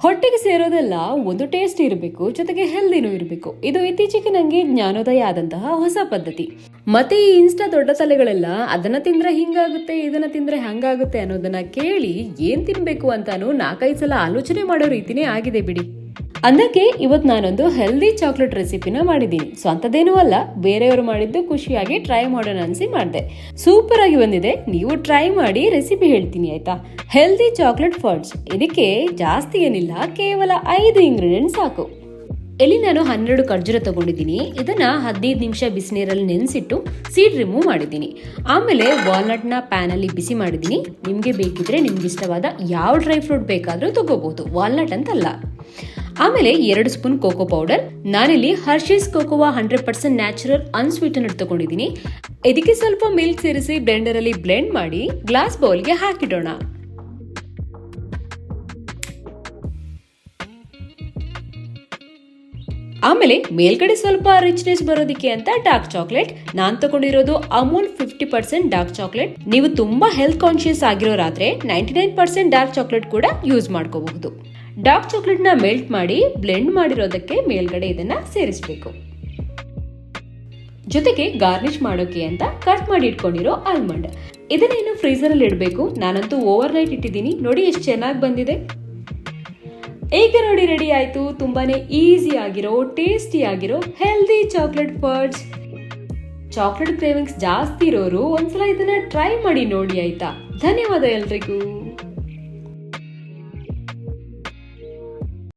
ಹೊಟ್ಟೆಗೆ ಸೇರೋದೆಲ್ಲ ಒಂದು ಟೇಸ್ಟ್ ಇರಬೇಕು, ಜೊತೆಗೆ ಹೆಲ್ದಿನೂ ಇರಬೇಕು. ಇದು ಇತ್ತೀಚೆಗೆ ನಂಗೆ ಜ್ಞಾನೋದಯ ಆದಂತಹ ಹೊಸ ಪದ್ಧತಿ. ಮತ್ತೆ ಈ ಇನ್ಸ್ಟಾ ದೊಡ್ಡ ತಲೆಗಳೆಲ್ಲ ಅದನ್ನ ತಿಂದ್ರೆ ಹಿಂಗಾಗುತ್ತೆ, ಇದನ್ನ ತಿಂದ್ರೆ ಹಂಗಾಗುತ್ತೆ ಅನ್ನೋದನ್ನ ಕೇಳಿ ಏನ್ ತಿನ್ಬೇಕು ಅಂತಾನು 4-5 ಸಲ ಆಲೋಚನೆ ಮಾಡೋ ರೀತಿನೇ ಆಗಿದೆ ಬಿಡಿ. ಅಂದಕ್ಕೆ ಇವತ್ತು ನಾನೊಂದು ಹೆಲ್ದಿ ಚಾಕ್ಲೇಟ್ ರೆಸಿಪಿನ ಮಾಡಿದ್ದೀನಿ. ಸ್ವಂತದೇನೂ ಅಲ್ಲ, ಬೇರೆಯವರು ಮಾಡಿದ್ದು ಖುಷಿಯಾಗಿ ಟ್ರೈ ಮಾಡೋಣ ಅನ್ಸಿ ಮಾಡಿದೆ. ಸೂಪರ್ ಆಗಿ ಬಂದಿದೆ. ನೀವು ಟ್ರೈ ಮಾಡಿ ರೆಸಿಪಿ ಹೇಳ್ತೀನಿ ಆಯ್ತಾ. Healthy chocolate fudge. ಇದಕ್ಕೆ ಜಾಸ್ತಿ ಏನಿಲ್ಲ, ಕೇವಲ 5 ಇಂಗ್ರೀಡಿಯೆಂಟ್ಸ್ ಸಾಕು. ಇಲ್ಲಿ ನಾನು 12 ಖರ್ಜೂರ ತಗೊಂಡಿದ್ದೀನಿ. ಇದನ್ನ 15 ನಿಮಿಷ ಬಿಸಿನೀರಲ್ಲಿ ನೆನೆಸಿಟ್ಟು ಸೀಡ್ ರಿಮೂವ್ ಮಾಡಿದ್ದೀನಿ. ಆಮೇಲೆ ವಾಲ್ನಟ್ನ ಪ್ಯಾನ್ ಅಲ್ಲಿ ಬಿಸಿ ಮಾಡಿದ್ದೀನಿ. ನಿಮ್ಗೆ ಬೇಕಿದ್ರೆ ನಿಮ್ಗೆ ಇಷ್ಟವಾದ ಯಾವ ಡ್ರೈ ಫ್ರೂಟ್ ಬೇಕಾದ್ರೂ ತಗೋಬಹುದು, ವಾಲ್ನಟ್ ಅಂತಲ್ಲ. ಆಮೇಲೆ 2 ಸ್ಪೂನ್ ಕೋಕೋ ಪೌಡರ್. ನಾನಿಲ್ಲಿ ಹರ್ಷೀಸ್ ಕೋಕೋವಾ 100% ನ್ಯಾಚುರಲ್ ಅನ್ಸ್ವೀಟನರ್ ತಗೊಂಡಿದ್ದೀನಿ. ಇದಕ್ಕೆ ಸ್ವಲ್ಪ ಮಿಲ್ಕ್ ಸೇರಿಸಿ ಬ್ಲೆಂಡರ್ ಅಲ್ಲಿ ಬ್ಲೆಂಡ್ ಮಾಡಿ ಗ್ಲಾಸ್ ಬೌಲ್ಗೆ ಹಾಕಿಡೋಣ. ಆಮೇಲೆ ಮೇಲ್ಗಡೆ ಸ್ವಲ್ಪ ರಿಚ್ನೆಸ್ ಬರೋದಕ್ಕೆ ಅಂತ ಡಾರ್ಕ್ ಚಾಕ್ಲೇಟ್. ನಾನ್ ತಗೊಂಡಿರೋದು ಅಮೂಲ್ 50% ಡಾರ್ಕ್ ಚಾಕ್ಲೇಟ್. ನೀವು ತುಂಬಾ ಹೆಲ್ತ್ ಕಾನ್ಶಿಯಸ್ ಆಗಿರೋರಾದ್ರೆ 99% ಡಾರ್ಕ್ ಚಾಕ್ಲೇಟ್ ಕೂಡ ಯೂಸ್ ಮಾಡ್ಕೋಬಹುದು. ಡಾರ್ಕ್ ಚಾಕ್ಲೇಟ್ ನ ಮೆಲ್ಟ್ ಮಾಡಿ ಬ್ಲೆಂಡ್ ಮಾಡಿರೋದಕ್ಕೆ ಮೇಲ್ಗಡೆ ಇದನ್ನ ಸೇರಿಸಬೇಕು. ಜೊತೆಗೆ ಗಾರ್ನಿಶ್ ಮಾಡೋಕೆ ಅಂತ ಕಟ್ ಮಾಡಿ ಇಟ್ಕೊಂಡಿರೋ ಆಲ್ಮಂಡ್. ಇದನ್ನೇನು ಫ್ರೀಸರ್ ಅಲ್ಲಿ ಇಡಬೇಕು. ನಾನಂತೂ ಓವರ್ ನೈಟ್ ಇಟ್ಟಿದ್ದೀನಿ. ನೋಡಿ ಎಷ್ಟು ಚೆನ್ನಾಗಿ ಬಂದಿದೆ. ಈಗ ನೋಡಿ ರೆಡಿ ಆಯ್ತು. ತುಂಬಾನೇ ಈಸಿ ಆಗಿರೋ, ಟೇಸ್ಟಿ ಆಗಿರೋ ಹೆಲ್ದಿ ಚಾಕ್ಲೇಟ್ ಫಡ್ಸ್. ಚಾಕ್ಲೇಟ್ ಕ್ರೇವಿಂಗ್ಸ್ ಜಾಸ್ತಿ ಇರೋರು ಒಂದ್ಸಲ ಇದನ್ನ ಟ್ರೈ ಮಾಡಿ ನೋಡಿ ಆಯ್ತಾ. ಧನ್ಯವಾದ ಎಲ್ರಿಗೂ.